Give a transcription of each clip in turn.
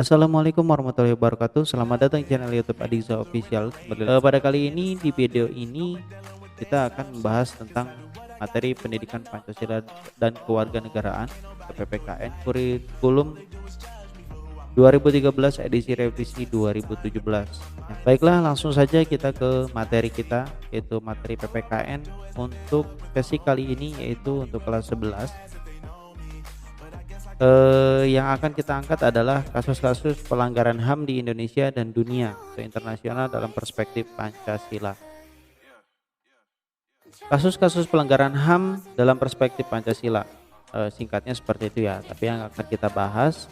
Assalamualaikum warahmatullahi wabarakatuh. Selamat datang di channel YouTube Adiza Official. Pada kali ini di video ini kita akan membahas tentang materi pendidikan Pancasila dan kewarganegaraan atau PPKN kurikulum 2013 edisi revisi 2017. Ya, baiklah, langsung saja kita ke materi kita, yaitu materi PPKN untuk sesi kali ini, yaitu untuk kelas 11. Yang akan kita angkat adalah kasus-kasus pelanggaran HAM di Indonesia dan dunia atau internasional dalam perspektif Pancasila. Kasus-kasus pelanggaran HAM dalam perspektif Pancasila, singkatnya seperti itu ya. Tapi yang akan kita bahas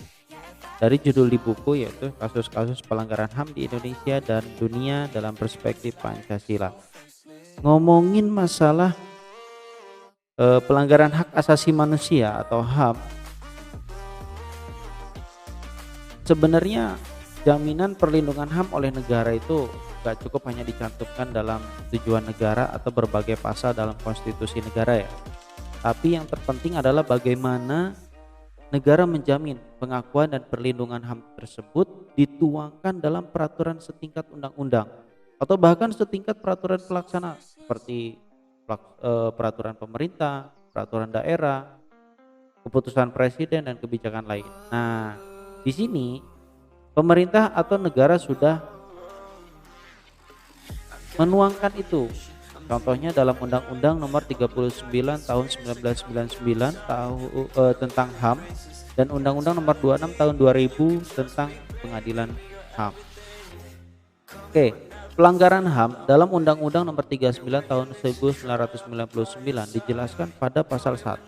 dari judul di buku, yaitu kasus-kasus pelanggaran HAM di Indonesia dan dunia dalam perspektif Pancasila. Ngomongin masalah pelanggaran hak asasi manusia atau HAM, sebenarnya jaminan perlindungan HAM oleh negara itu gak cukup hanya dicantumkan dalam tujuan negara atau berbagai pasal dalam konstitusi negara ya. Tapi yang terpenting adalah bagaimana negara menjamin pengakuan dan perlindungan HAM tersebut dituangkan dalam peraturan setingkat undang-undang atau bahkan setingkat peraturan pelaksana seperti peraturan pemerintah, peraturan daerah, keputusan presiden dan kebijakan lain. Nah, di sini pemerintah atau negara sudah menuangkan itu. Contohnya dalam Undang-Undang Nomor 39 Tahun 1999 tentang HAM dan Undang-Undang Nomor 26 Tahun 2000 tentang Pengadilan HAM. Oke, pelanggaran HAM dalam Undang-Undang Nomor 39 Tahun 1999 dijelaskan pada pasal 1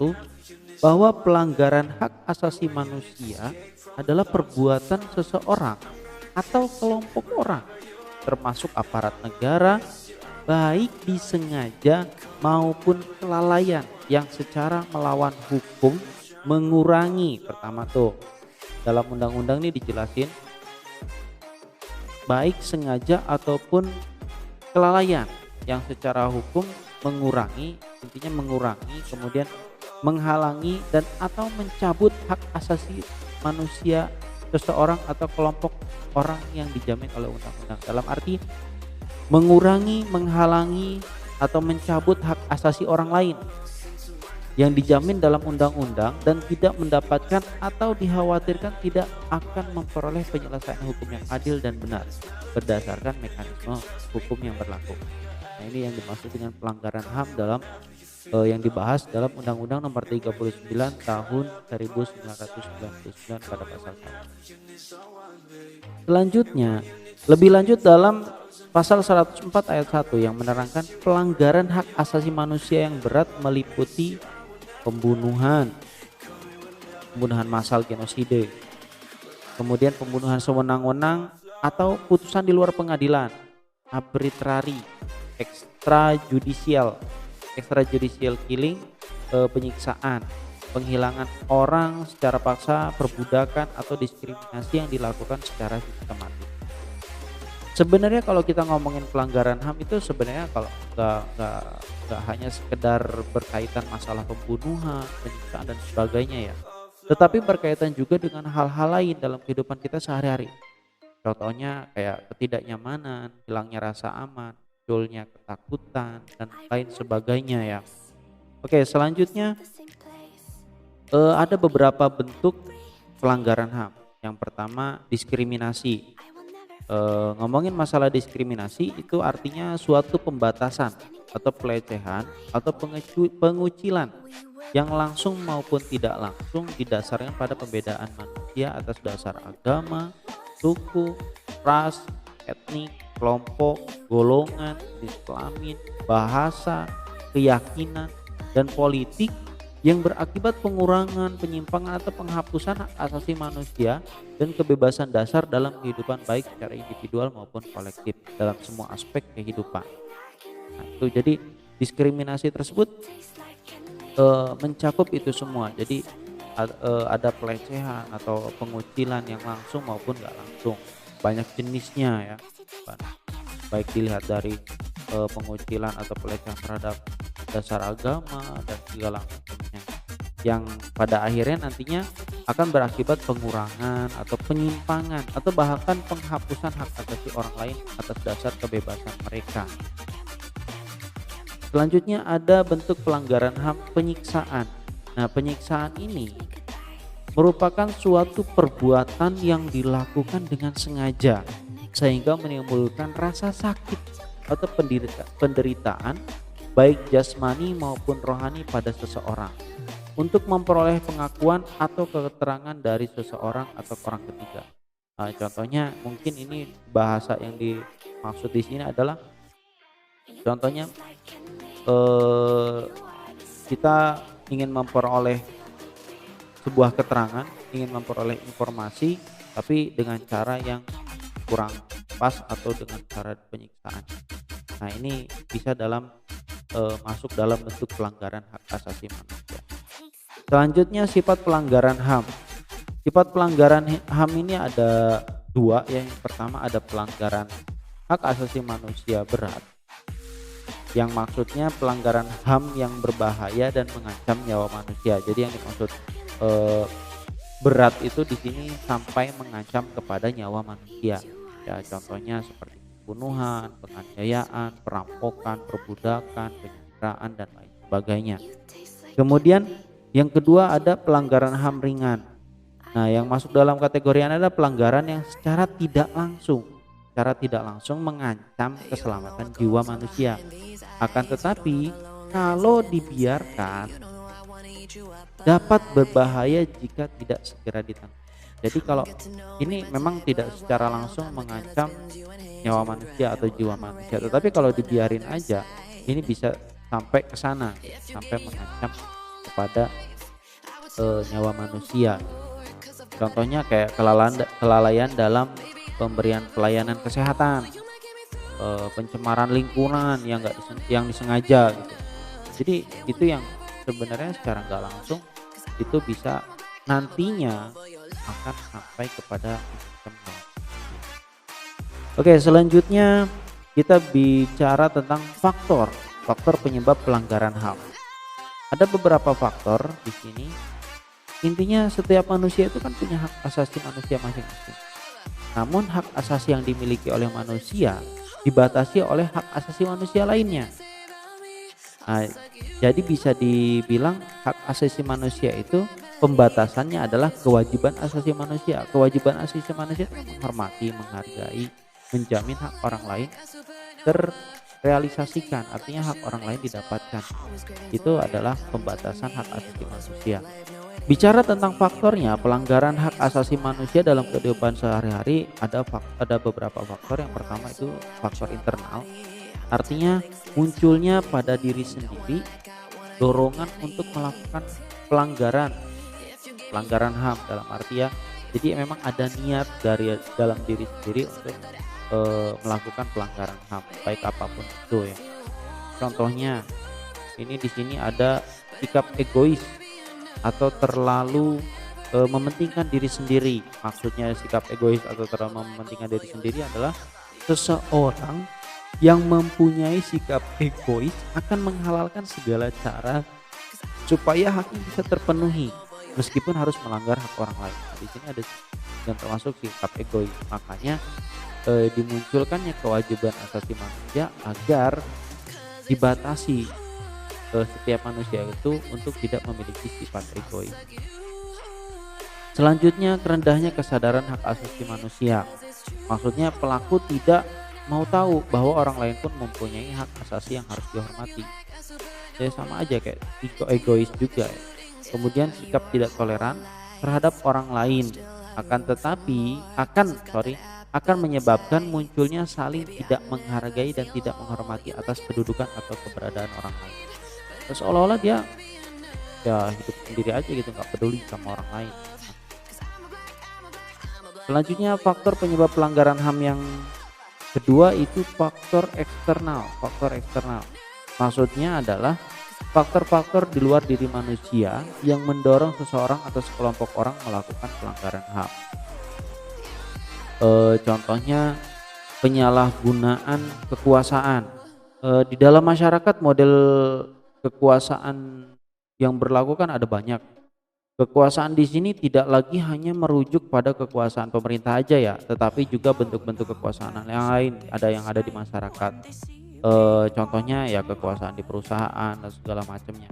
bahwa pelanggaran hak asasi manusia adalah perbuatan seseorang atau kelompok orang, termasuk aparat negara, baik disengaja maupun kelalaian yang secara melawan hukum mengurangi. Pertama tuh, dalam undang-undang ini dijelasin baik sengaja ataupun kelalaian yang secara hukum mengurangi, intinya mengurangi, kemudian menghalangi dan atau mencabut hak asasi manusia seseorang atau kelompok orang yang dijamin oleh undang-undang. Dalam arti mengurangi, menghalangi atau mencabut hak asasi orang lain yang dijamin dalam undang-undang dan tidak mendapatkan atau dikhawatirkan tidak akan memperoleh penyelesaian hukum yang adil dan benar berdasarkan mekanisme hukum yang berlaku. Nah, ini yang dimaksud dengan pelanggaran HAM dalam yang dibahas dalam Undang-Undang Nomor 39 Tahun 1999 pada pasal 1. Selanjutnya, lebih lanjut dalam pasal 104 ayat 1 yang menerangkan pelanggaran hak asasi manusia yang berat meliputi pembunuhan massal genosida, kemudian pembunuhan sewenang-wenang atau putusan di luar pengadilan, arbitrary, extrajudicial killing, penyiksaan, penghilangan orang secara paksa, perbudakan atau diskriminasi yang dilakukan secara sistematis. Sebenarnya kalau kita ngomongin pelanggaran HAM itu sebenarnya kalau nggak hanya sekedar berkaitan masalah pembunuhan, penyiksaan dan sebagainya ya, tetapi berkaitan juga dengan hal-hal lain dalam kehidupan kita sehari-hari. Contohnya kayak ketidaknyamanan, hilangnya rasa aman, munculnya ketakutan dan lain sebagainya ya. Oke, selanjutnya ada beberapa bentuk pelanggaran HAM. Yang pertama, diskriminasi. Ngomongin masalah diskriminasi itu artinya suatu pembatasan atau pelecehan atau pengucilan yang langsung maupun tidak langsung didasarkan pada pembedaan manusia atas dasar agama, suku, ras, etnik, kelompok, golongan, jenis kelamin, bahasa, keyakinan, dan politik yang berakibat pengurangan, penyimpangan atau penghapusan hak asasi manusia dan kebebasan dasar dalam kehidupan baik secara individual maupun kolektif dalam semua aspek kehidupan. Nah, itu jadi diskriminasi tersebut mencakup itu semua. Jadi ada pelecehan atau pengucilan yang langsung maupun nggak langsung. Banyak jenisnya ya, baik dilihat dari pengucilan atau pelecehan terhadap dasar agama dan segala macamnya, yang pada akhirnya nantinya akan berakibat pengurangan atau penyimpangan atau bahkan penghapusan hak asasi orang lain atas dasar kebebasan mereka. Selanjutnya ada bentuk pelanggaran HAM penyiksaan. Nah, penyiksaan ini merupakan suatu perbuatan yang dilakukan dengan sengaja sehingga menimbulkan rasa sakit atau penderitaan baik jasmani maupun rohani pada seseorang untuk memperoleh pengakuan atau keterangan dari seseorang atau orang ketiga. Nah, contohnya mungkin ini bahasa yang dimaksud di sini adalah contohnya kita ingin memperoleh sebuah keterangan, ingin memperoleh informasi tapi dengan cara yang kurang pas atau dengan cara penyiksaan. Nah, ini bisa masuk dalam bentuk pelanggaran hak asasi manusia. Selanjutnya sifat pelanggaran HAM. Sifat pelanggaran HAM ini ada dua. Yang pertama ada pelanggaran hak asasi manusia berat, yang maksudnya pelanggaran HAM yang berbahaya dan mengancam nyawa manusia. Jadi yang dimaksud berat itu di sini sampai mengancam kepada nyawa manusia. Ya, contohnya seperti pembunuhan, penganiayaan, perampokan, perbudakan, penyanderaan dan lain sebagainya. Kemudian yang kedua ada pelanggaran HAM ringan. Nah, yang masuk dalam kategori ini adalah pelanggaran yang secara tidak langsung mengancam keselamatan jiwa manusia. Akan tetapi kalau dibiarkan dapat berbahaya jika tidak segera ditangani. Jadi kalau ini memang tidak secara langsung mengancam nyawa manusia atau jiwa manusia, tetapi kalau dibiarin aja ini bisa sampai ke sana, sampai mengancam kepada nyawa manusia. Contohnya kayak kelalaian dalam pemberian pelayanan kesehatan, pencemaran lingkungan yang disengaja gitu. Jadi itu yang sebenarnya secara nggak langsung itu bisa nantinya akan sampai kepada mengancam. Oke, selanjutnya kita bicara tentang faktor penyebab pelanggaran HAM. Ada beberapa faktor di sini. Intinya setiap manusia itu kan punya hak asasi manusia masing-masing. Namun hak asasi yang dimiliki oleh manusia dibatasi oleh hak asasi manusia lainnya. Nah, jadi bisa dibilang hak asasi manusia itu pembatasannya adalah kewajiban asasi manusia. Kewajiban asasi manusia itu menghormati, menghargai, menjamin hak orang lain terrealisasikan, artinya hak orang lain didapatkan. Itu adalah pembatasan hak asasi manusia. Bicara tentang faktornya, pelanggaran hak asasi manusia dalam kehidupan sehari-hari ada beberapa faktor. Yang pertama itu faktor internal, artinya munculnya pada diri sendiri dorongan untuk melakukan pelanggaran HAM dalam arti ya, jadi memang ada niat dari dalam diri sendiri untuk melakukan pelanggaran HAM baik apapun itu ya. Contohnya ini di sini ada sikap egois atau terlalu mementingkan diri sendiri. Maksudnya sikap egois atau terlalu mementingkan diri sendiri adalah seseorang yang mempunyai sikap egois akan menghalalkan segala cara supaya haknya bisa terpenuhi meskipun harus melanggar hak orang lain. Nah, di sini ada yang termasuk sikap egois. Makanya dimunculkannya kewajiban asasi manusia agar dibatasi setiap manusia itu untuk tidak memiliki sifat egois. Selanjutnya rendahnya kesadaran hak asasi manusia. Maksudnya pelaku tidak mau tahu bahwa orang lain pun mempunyai hak asasi yang harus dihormati. Ya sama aja kayak egois juga ya. Kemudian sikap tidak toleran terhadap orang lain akan menyebabkan munculnya saling tidak menghargai dan tidak menghormati atas kedudukan atau keberadaan orang lain. Terus seolah-olah dia ya hidup sendiri aja gitu, nggak peduli sama orang lain. Selanjutnya faktor penyebab pelanggaran HAM yang kedua itu faktor eksternal. Maksudnya adalah faktor-faktor di luar diri manusia yang mendorong seseorang atau sekelompok orang melakukan pelanggaran HAM. Contohnya penyalahgunaan kekuasaan. Di dalam masyarakat model kekuasaan yang berlaku kan ada banyak. Kekuasaan di sini tidak lagi hanya merujuk pada kekuasaan pemerintah aja ya, tetapi juga bentuk-bentuk kekuasaan yang lain ada yang ada di masyarakat. Contohnya ya kekuasaan di perusahaan dan segala macamnya.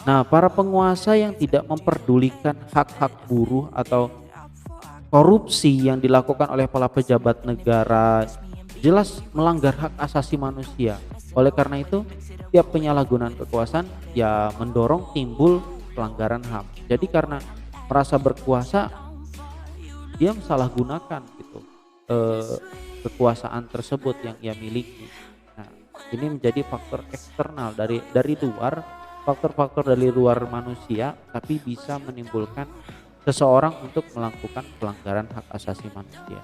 Nah, para penguasa yang tidak memperdulikan hak-hak buruh atau korupsi yang dilakukan oleh para pejabat negara jelas melanggar hak asasi manusia. Oleh karena itu, tiap penyalahgunaan kekuasaan ya mendorong timbul pelanggaran HAM. Jadi karena merasa berkuasa, dia mensalahgunakan gitu eh, kekuasaan tersebut yang ia miliki. Nah, ini menjadi faktor eksternal dari luar, faktor-faktor dari luar manusia, tapi bisa menimbulkan seseorang untuk melakukan pelanggaran hak asasi manusia.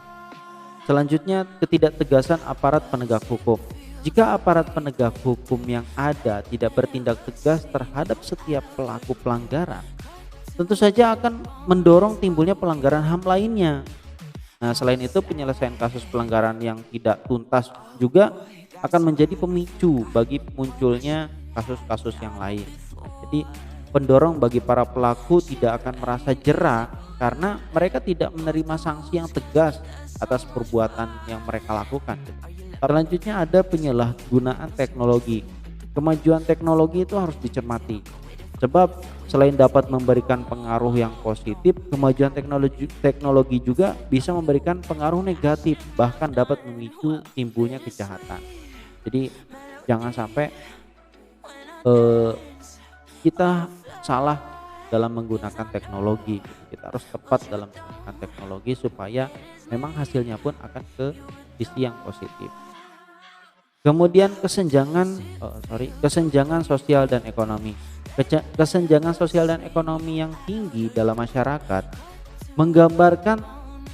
Selanjutnya, ketidaktegasan aparat penegak hukum. Jika aparat penegak hukum yang ada tidak bertindak tegas terhadap setiap pelaku pelanggaran, tentu saja akan mendorong timbulnya pelanggaran HAM lainnya. Nah, selain itu penyelesaian kasus pelanggaran yang tidak tuntas juga akan menjadi pemicu bagi munculnya kasus-kasus yang lain. Jadi pendorong bagi para pelaku tidak akan merasa jera karena mereka tidak menerima sanksi yang tegas atas perbuatan yang mereka lakukan. Selanjutnya ada penyalahgunaan teknologi. Kemajuan teknologi itu harus dicermati. Sebab selain dapat memberikan pengaruh yang positif, kemajuan teknologi juga bisa memberikan pengaruh negatif, bahkan dapat memicu timbulnya kejahatan. Jadi jangan sampai eh, kita salah dalam menggunakan teknologi. Kita harus tepat dalam menggunakan teknologi supaya memang hasilnya pun akan ke sisi yang positif. Kemudian kesenjangan sosial dan ekonomi. Kesenjangan sosial dan ekonomi yang tinggi dalam masyarakat menggambarkan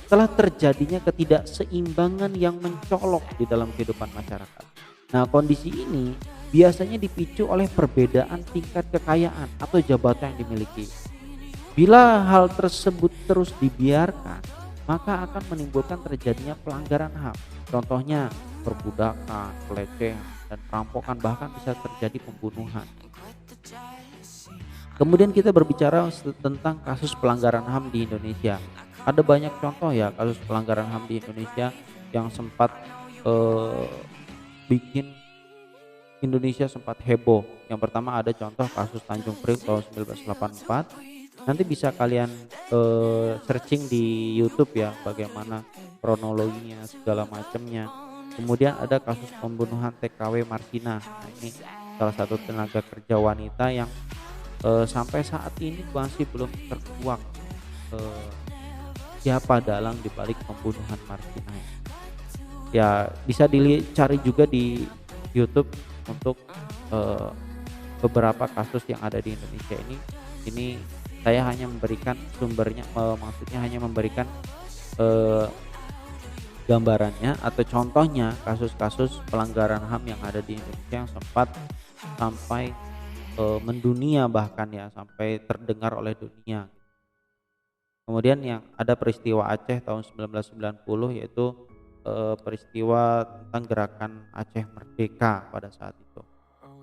telah terjadinya ketidakseimbangan yang mencolok di dalam kehidupan masyarakat. Nah, kondisi ini biasanya dipicu oleh perbedaan tingkat kekayaan atau jabatan yang dimiliki. Bila hal tersebut terus dibiarkan, maka akan menimbulkan terjadinya pelanggaran HAM. Contohnya perbudakan, pelecehan, dan perampokan, bahkan bisa terjadi pembunuhan. Kemudian kita berbicara tentang kasus pelanggaran HAM di Indonesia. Ada banyak contoh ya kasus pelanggaran HAM di Indonesia yang sempat bikin Indonesia sempat heboh. Yang pertama ada contoh kasus Tanjung Priok tahun 1984. Nanti bisa kalian searching di YouTube ya bagaimana kronologinya segala macamnya. Kemudian ada kasus pembunuhan TKW Marsina. Nah, ini salah satu tenaga kerja wanita yang sampai saat ini masih belum terkuak siapa dalang dibalik pembunuhan Marsina. Ya bisa dicari juga di YouTube untuk beberapa kasus yang ada di Indonesia ini. Ini saya hanya memberikan sumbernya, maksudnya hanya memberikan gambarannya atau contohnya kasus-kasus pelanggaran HAM yang ada di Indonesia yang sempat sampai mendunia, bahkan ya sampai terdengar oleh dunia. Kemudian yang ada peristiwa Aceh tahun 1990, yaitu peristiwa tentang gerakan Aceh Merdeka pada saat itu.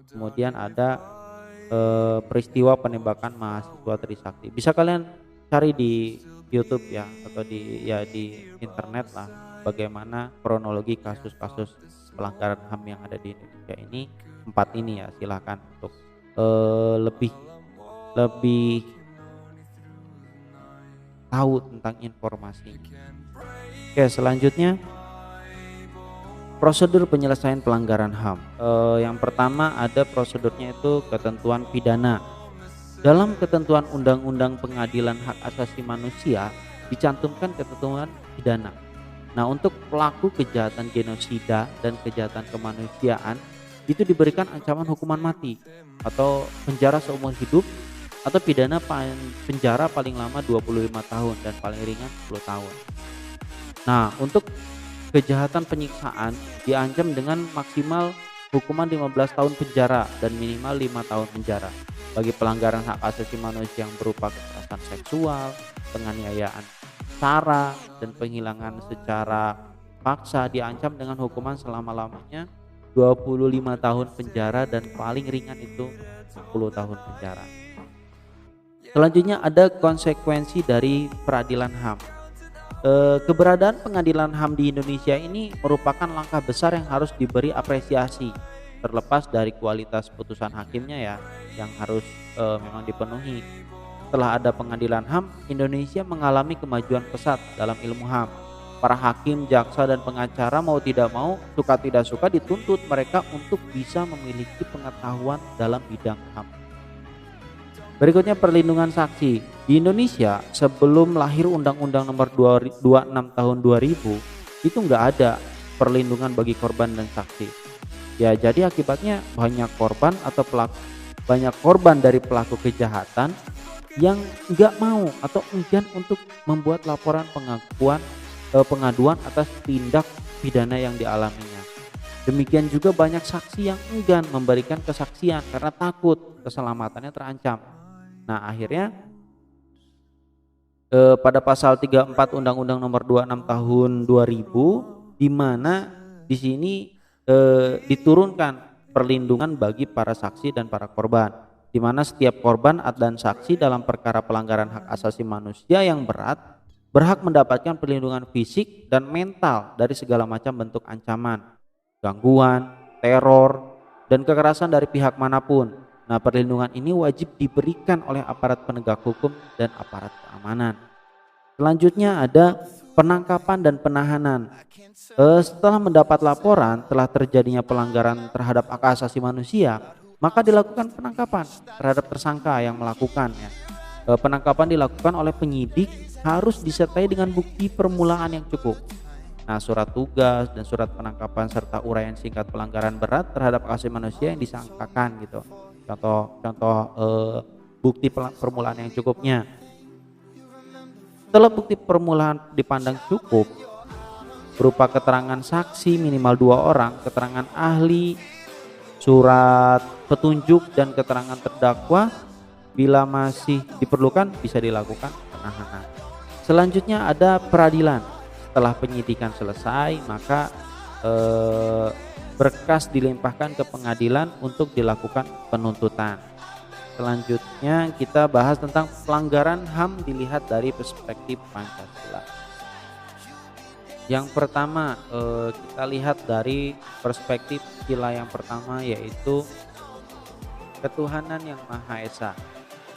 Kemudian ada peristiwa penembakan mahasiswa Trisakti. Bisa kalian cari di YouTube ya atau di internet lah bagaimana kronologi kasus-kasus pelanggaran HAM yang ada di Indonesia ini. 4 ini ya, silahkan untuk lebih tahu tentang informasi. Oke, selanjutnya prosedur penyelesaian pelanggaran HAM. Yang pertama ada prosedurnya itu ketentuan pidana. Dalam ketentuan Undang-Undang Pengadilan Hak Asasi Manusia dicantumkan ketentuan pidana. Nah, untuk pelaku kejahatan genosida dan kejahatan kemanusiaan itu diberikan ancaman hukuman mati atau penjara seumur hidup atau pidana penjara paling lama 25 tahun dan paling ringan 10 tahun. Nah, untuk kejahatan penyiksaan diancam dengan maksimal hukuman 15 tahun penjara dan minimal 5 tahun penjara. Bagi pelanggaran hak asasi manusia yang berupa kekerasan seksual, penganiayaan sara, dan penghilangan secara paksa diancam dengan hukuman selama-lamanya 25 tahun penjara dan paling ringan itu 10 tahun penjara. Selanjutnya ada konsekuensi dari peradilan HAM. Keberadaan pengadilan HAM di Indonesia ini merupakan langkah besar yang harus diberi apresiasi, terlepas dari kualitas putusan hakimnya ya, yang harus memang dipenuhi. Setelah ada pengadilan HAM, Indonesia mengalami kemajuan pesat dalam ilmu HAM. Para hakim, jaksa, dan pengacara mau tidak mau, suka tidak suka dituntut mereka untuk bisa memiliki pengetahuan dalam bidang HAM. Berikutnya perlindungan saksi. Di Indonesia sebelum lahir Undang-Undang Nomor 26 Tahun 2000 itu nggak ada perlindungan bagi korban dan saksi. Ya jadi akibatnya banyak korban dari pelaku kejahatan yang nggak mau atau enggan untuk membuat laporan pengaduan atas tindak pidana yang dialaminya. Demikian juga banyak saksi yang enggan memberikan kesaksian karena takut keselamatannya terancam. Nah akhirnya pada pasal 34 Undang-Undang Nomor 26 Tahun 2000 di mana di sini diturunkan perlindungan bagi para saksi dan para korban, di mana setiap korban dan saksi dalam perkara pelanggaran hak asasi manusia yang berat berhak mendapatkan perlindungan fisik dan mental dari segala macam bentuk ancaman, gangguan, teror, dan kekerasan dari pihak manapun. Nah, perlindungan ini wajib diberikan oleh aparat penegak hukum dan aparat keamanan. Selanjutnya ada penangkapan dan penahanan. Setelah mendapat laporan telah terjadinya pelanggaran terhadap hak asasi manusia, maka dilakukan penangkapan terhadap tersangka yang melakukannya. Penangkapan dilakukan oleh penyidik harus disertai dengan bukti permulaan yang cukup. Nah, surat tugas dan surat penangkapan serta uraian singkat pelanggaran berat terhadap hak asasi manusia yang disangkakan gitu. Contoh bukti permulaan yang cukupnya. Setelah bukti permulaan dipandang cukup berupa keterangan saksi minimal 2 orang, keterangan ahli, surat petunjuk, dan keterangan terdakwa, bila masih diperlukan bisa dilakukan penahanan. Selanjutnya ada peradilan. Setelah penyidikan selesai maka berkas dilimpahkan ke pengadilan untuk dilakukan penuntutan. Selanjutnya kita bahas tentang pelanggaran HAM dilihat dari perspektif Pancasila. Yang pertama kita lihat dari perspektif sila yang pertama, yaitu ketuhanan yang Maha Esa.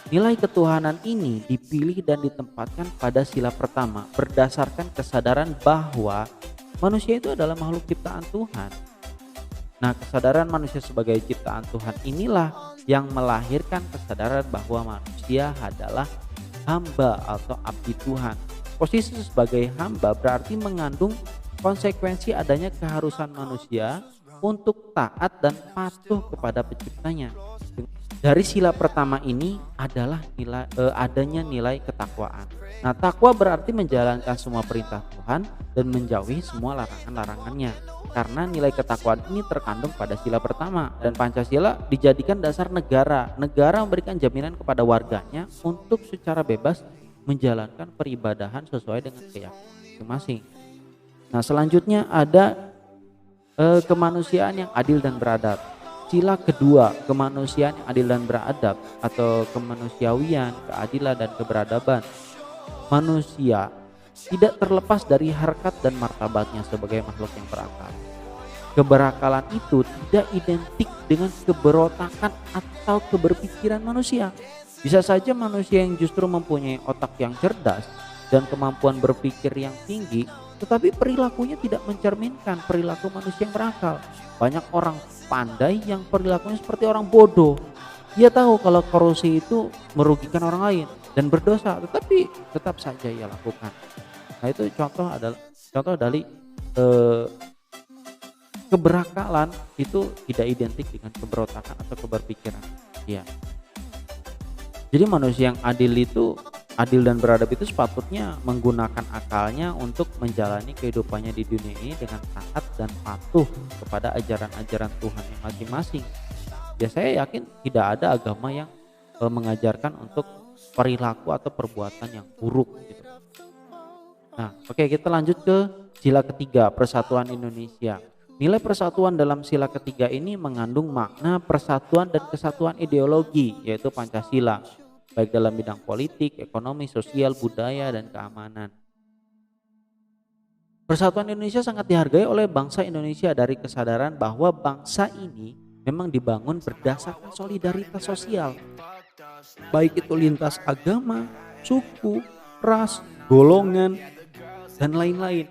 Nilai ketuhanan ini dipilih dan ditempatkan pada sila pertama berdasarkan kesadaran bahwa manusia itu adalah makhluk ciptaan Tuhan. Nah, kesadaran manusia sebagai ciptaan Tuhan inilah yang melahirkan kesadaran bahwa manusia adalah hamba atau abdi Tuhan. Posisi sebagai hamba berarti mengandung konsekuensi adanya keharusan manusia untuk taat dan patuh kepada penciptanya. Dari sila pertama ini adalah adanya nilai ketakwaan. Nah, takwa berarti menjalankan semua perintah Tuhan dan menjauhi semua larangan-larangannya. Karena nilai ketakwaan ini terkandung pada sila pertama, dan Pancasila dijadikan dasar negara. Negara memberikan jaminan kepada warganya untuk secara bebas menjalankan peribadahan sesuai dengan keyakinan masing-masing. Nah, selanjutnya ada kemanusiaan yang adil dan beradab. Sila kedua, kemanusiaan yang adil dan beradab atau kemanusiawian, keadilan, dan keberadaban. Manusia tidak terlepas dari harkat dan martabatnya sebagai makhluk yang berakal. Keberakalan itu tidak identik dengan keberotakan atau keberpikiran manusia. Bisa saja manusia yang justru mempunyai otak yang cerdas dan kemampuan berpikir yang tinggi, tetapi perilakunya tidak mencerminkan perilaku manusia yang berakal. Banyak orang pandai yang perilakunya seperti orang bodoh. Dia tahu kalau korupsi itu merugikan orang lain dan berdosa, tetapi tetap saja ia lakukan. Nah, itu contoh dari keberakalan itu tidak identik dengan keberotakan atau keberpikiran. Ya. Jadi manusia yang adil dan beradab itu sepatutnya menggunakan akalnya untuk menjalani kehidupannya di dunia ini dengan taat dan patuh kepada ajaran-ajaran Tuhan yang masing-masing. Ya, saya yakin tidak ada agama yang mengajarkan untuk perilaku atau perbuatan yang buruk gitu. Nah, oke, kita lanjut ke sila ketiga, persatuan Indonesia. Nilai persatuan dalam sila ketiga ini mengandung makna persatuan dan kesatuan ideologi, yaitu Pancasila. baik dalam bidang politik, ekonomi, sosial, budaya, dan keamanan. Persatuan Indonesia sangat dihargai oleh bangsa Indonesia dari kesadaran bahwa bangsa ini memang dibangun berdasarkan solidaritas sosial, baik itu lintas agama, suku, ras, golongan, dan lain-lain.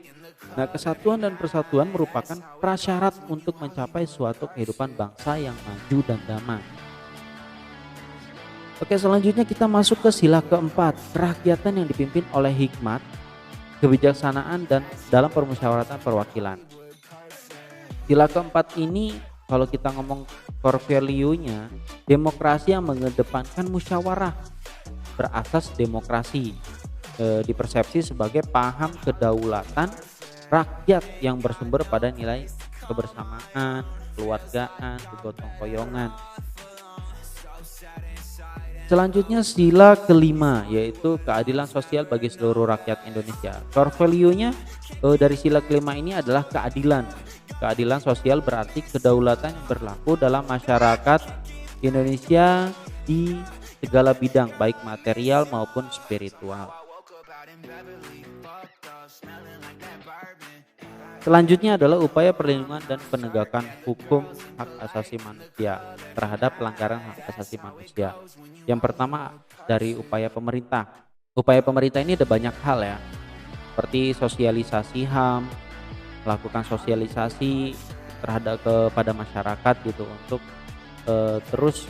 Nah, kesatuan dan persatuan merupakan prasyarat untuk mencapai suatu kehidupan bangsa yang maju dan damai. Oke, selanjutnya kita masuk ke sila keempat, kerakyatan yang dipimpin oleh hikmat, kebijaksanaan, dan dalam permusyawaratan perwakilan. Sila keempat ini kalau kita ngomong core value-nya, demokrasi yang mengedepankan musyawarah berasas demokrasi, dipersepsi sebagai paham kedaulatan rakyat yang bersumber pada nilai kebersamaan, kekeluargaan, kegotong royongan. Selanjutnya sila kelima, yaitu keadilan sosial bagi seluruh rakyat Indonesia. Core value-nya dari sila kelima ini adalah keadilan. Keadilan sosial berarti kedaulatan yang berlaku dalam masyarakat Indonesia di segala bidang, baik material maupun spiritual. Selanjutnya adalah upaya perlindungan dan penegakan hukum hak asasi manusia terhadap pelanggaran hak asasi manusia. Yang pertama dari upaya pemerintah. Upaya pemerintah ini ada banyak hal ya, seperti sosialisasi HAM, melakukan sosialisasi terhadap kepada masyarakat gitu untuk terus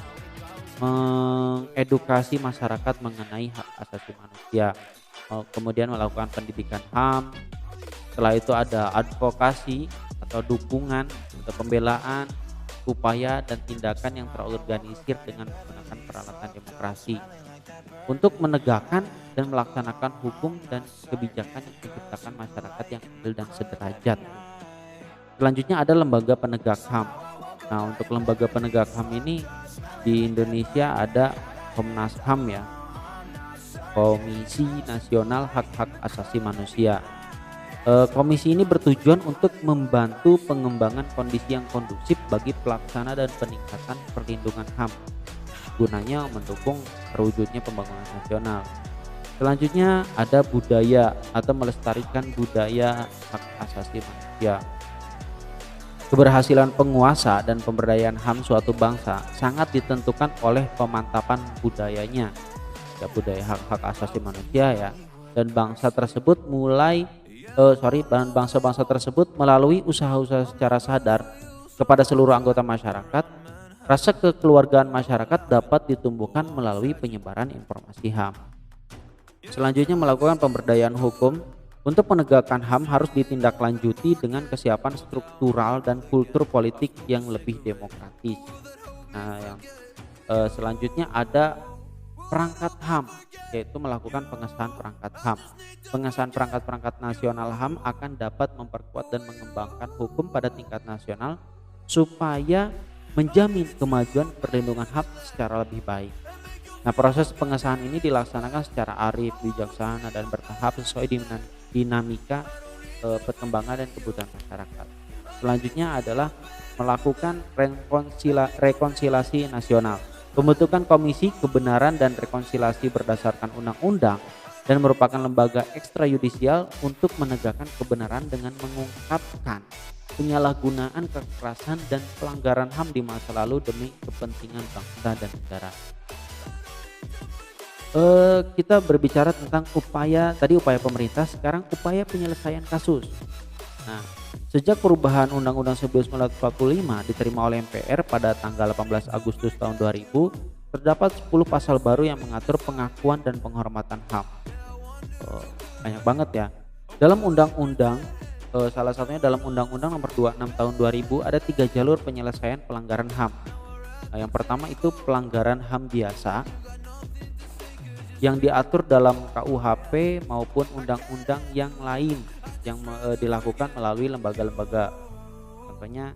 mengedukasi masyarakat mengenai hak asasi manusia. Kemudian melakukan pendidikan HAM. Setelah itu ada advokasi atau dukungan atau pembelaan, upaya dan tindakan yang terorganisir dengan menggunakan peralatan demokrasi untuk menegakkan dan melaksanakan hukum dan kebijakan yang menciptakan masyarakat yang adil dan sederajat. Selanjutnya ada lembaga penegak HAM. Nah, untuk lembaga penegak HAM ini di Indonesia ada Komnas HAM ya, Komisi Nasional Hak-Hak Asasi Manusia. Komisi ini bertujuan untuk membantu pengembangan kondisi yang kondusif bagi pelaksana dan peningkatan perlindungan HAM, gunanya mendukung terwujudnya pembangunan nasional. Selanjutnya ada budaya atau melestarikan budaya hak asasi manusia. Keberhasilan penguasa dan pemberdayaan HAM suatu bangsa sangat ditentukan oleh pemantapan budayanya, ya, budaya hak-hak asasi manusia ya, dan bangsa tersebut bangsa-bangsa tersebut melalui usaha-usaha secara sadar kepada seluruh anggota masyarakat. Rasa kekeluargaan masyarakat dapat ditumbuhkan melalui penyebaran informasi HAM. Selanjutnya melakukan pemberdayaan hukum. Untuk menegakkan HAM harus ditindaklanjuti dengan kesiapan struktural dan kultur politik yang lebih demokratis. Nah, yang selanjutnya ada perangkat HAM, yaitu melakukan pengesahan perangkat HAM. Pengesahan perangkat-perangkat nasional HAM akan dapat memperkuat dan mengembangkan hukum pada tingkat nasional supaya menjamin kemajuan perlindungan HAM secara lebih baik. Nah, proses pengesahan ini dilaksanakan secara arif, bijaksana, dan bertahap sesuai dinamika perkembangan dan kebutuhan masyarakat. Selanjutnya adalah melakukan rekonsiliasi nasional. Pembentukan Komisi Kebenaran dan Rekonsiliasi berdasarkan undang-undang dan merupakan lembaga ekstrayudisial untuk menegakkan kebenaran dengan mengungkapkan penyalahgunaan, kekerasan, dan pelanggaran HAM di masa lalu demi kepentingan bangsa dan negara. Kita berbicara tentang upaya pemerintah, sekarang upaya penyelesaian kasus. Nah, sejak perubahan Undang-Undang 1945 diterima oleh MPR pada tanggal 18 Agustus tahun 2000, terdapat 10 pasal baru yang mengatur pengakuan dan penghormatan HAM. Banyak banget ya. Dalam undang-undang, salah satunya dalam Undang-Undang Nomor 26 Tahun 2000 ada 3 jalur penyelesaian pelanggaran HAM. Nah, yang pertama itu pelanggaran HAM biasa yang diatur dalam KUHP maupun undang-undang yang lain yang dilakukan melalui lembaga-lembaga. Contohnya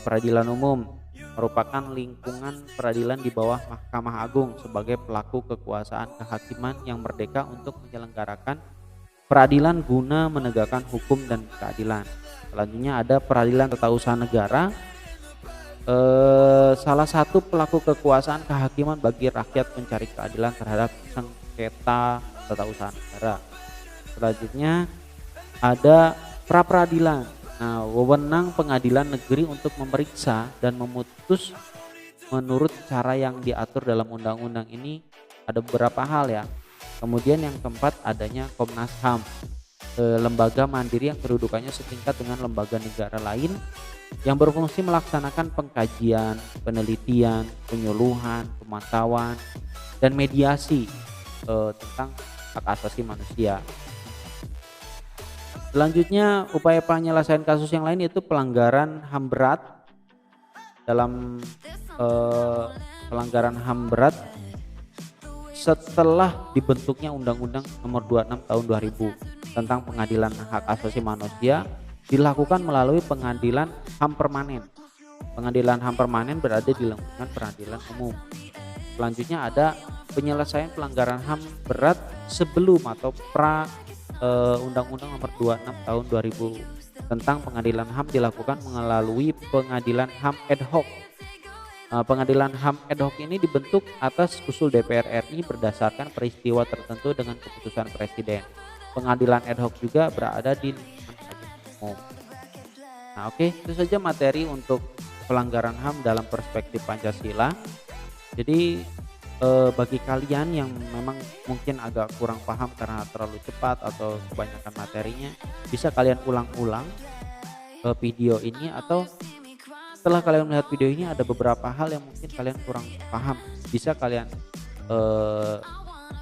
peradilan umum merupakan lingkungan peradilan di bawah Mahkamah Agung sebagai pelaku kekuasaan kehakiman yang merdeka untuk menyelenggarakan peradilan guna menegakkan hukum dan keadilan. Selanjutnya ada peradilan tata usaha negara salah satu pelaku kekuasaan kehakiman bagi rakyat mencari keadilan terhadap sengketa tata usaha negara. Selanjutnya ada pra-peradilan. Nah, wewenang pengadilan negeri untuk memeriksa dan memutus menurut cara yang diatur dalam undang-undang ini ada beberapa hal ya. Kemudian yang keempat adanya Komnas HAM, lembaga mandiri yang kedudukannya setingkat dengan lembaga negara lain yang berfungsi melaksanakan pengkajian, penelitian, penyuluhan, pemantauan, dan mediasi tentang hak asasi manusia. Selanjutnya upaya penyelesaian kasus yang lain yaitu pelanggaran HAM berat. Dalam pelanggaran HAM berat setelah dibentuknya Undang-Undang Nomor 26 Tahun 2000 tentang Pengadilan Hak Asasi Manusia dilakukan melalui Pengadilan HAM Permanen. Pengadilan HAM Permanen berada di lingkungan peradilan umum. Selanjutnya ada penyelesaian pelanggaran HAM berat sebelum atau pra Undang-Undang Nomor 26 Tahun 2000 tentang Pengadilan HAM dilakukan melalui Pengadilan HAM ad hoc. Pengadilan HAM ad hoc ini dibentuk atas usul DPR RI berdasarkan peristiwa tertentu dengan keputusan Presiden. Pengadilan ad hoc juga berada di lingkungan peradilan umum. Nah, oke, itu saja materi untuk pelanggaran HAM dalam perspektif Pancasila. Jadi bagi kalian yang memang mungkin agak kurang paham karena terlalu cepat atau kebanyakan materinya, bisa kalian ulang-ulang video ini, atau setelah kalian melihat video ini ada beberapa hal yang mungkin kalian kurang paham, bisa kalian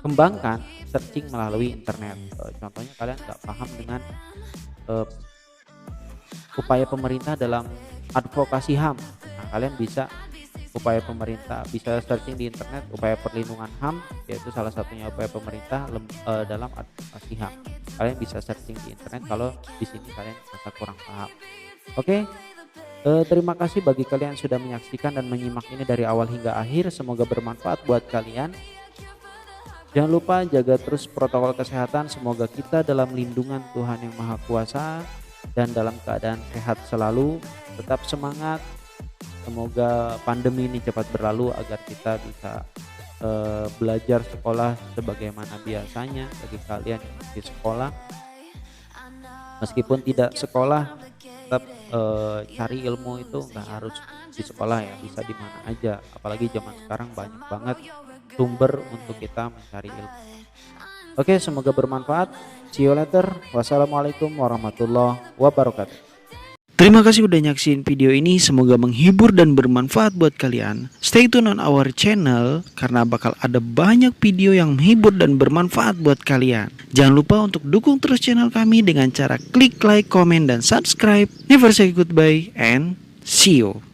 kembangkan searching melalui internet. Contohnya kalian nggak paham dengan upaya pemerintah dalam advokasi HAM, nah kalian bisa upaya pemerintah, bisa searching di internet upaya perlindungan HAM, yaitu salah satunya upaya pemerintah dalam advokasi HAM. Kalian bisa searching di internet kalau di sini kalian merasa kurang paham. Oke, terima kasih bagi kalian yang sudah menyaksikan dan menyimak ini dari awal hingga akhir. Semoga bermanfaat buat kalian. Jangan lupa jaga terus protokol kesehatan. Semoga kita dalam lindungan Tuhan yang Maha Kuasa dan dalam keadaan sehat selalu. Tetap semangat. Semoga pandemi ini cepat berlalu agar kita bisa belajar sekolah sebagaimana biasanya. Bagi kalian yang masih sekolah, meskipun tidak sekolah, tetap cari ilmu itu nggak harus di sekolah ya, bisa di mana aja. Apalagi zaman sekarang banyak banget sumber untuk kita mencari ilmu. Oke, semoga bermanfaat. See you later. Wassalamualaikum warahmatullahi wabarakatuh. Terima kasih udah nyaksin video ini, semoga menghibur dan bermanfaat buat kalian. Stay tune on our channel karena bakal ada banyak video yang menghibur dan bermanfaat buat kalian. Jangan lupa untuk dukung terus channel kami dengan cara klik like, comment, dan subscribe. Never say goodbye and see you.